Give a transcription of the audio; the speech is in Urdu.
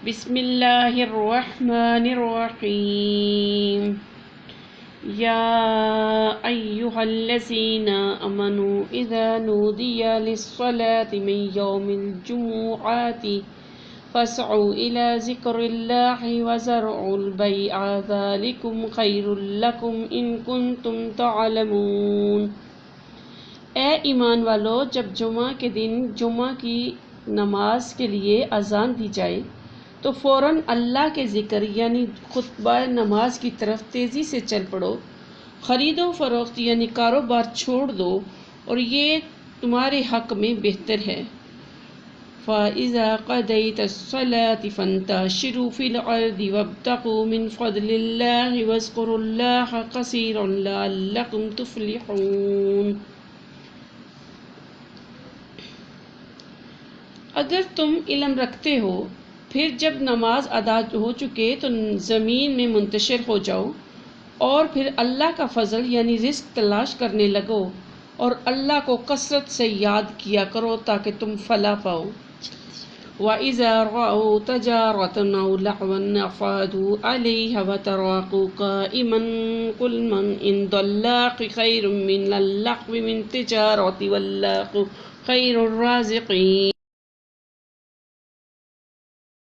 بسم اللہ الرحمن الرحیم یا ایہا الذین آمنوا اذا نودی للصلاة من یوم الجمعۃ فاسعوا الی ذکر اللہ وذروا البیع ذلکم خیر لکم ان کنتم تعلمون۔ اے ایمان والو، جب جمعہ کے دن جمعہ کی نماز کے لیے اذان دی جائے تو فوراً اللہ کے ذکر یعنی خطبہ نماز کی طرف تیزی سے چل پڑو، خرید و فروخت یعنی کاروبار چھوڑ دو، اور یہ تمہارے حق میں بہتر ہے۔ فَإِذَا قَضَيْتَ الصَّلَاةَ فَانتَشِرُوا فِي الْأَرْضِ وَابْتَغُوا مِنْ فَضْلِ اللَّهِ وَاذْكُرُوا اللَّهَ كَثِيرًا لَعَلَّكُمْ تُفْلِحُونَ۔ اگر تم علم رکھتے ہو، پھر جب نماز ادا ہو چکے تو زمین میں منتشر ہو جاؤ، اور پھر اللہ کا فضل یعنی رزق تلاش کرنے لگو، اور اللہ کو کثرت سے یاد کیا کرو تاکہ تم فلاح پاؤ۔ وَإِذَا رَأَوْا تِجَارَةً أَوْ لَهْوًا انفَضُوا إِلَيْهَا وَتَرَكُوكَ قَائِمًا قُلْ مَنْ عِندَ اللَّهِ خَيْرٌ مِنَ اللَّهْوِ مِنْ التِّجَارَةِ وَاللَّهُ خَيْرُ الرَّازِقِينَ۔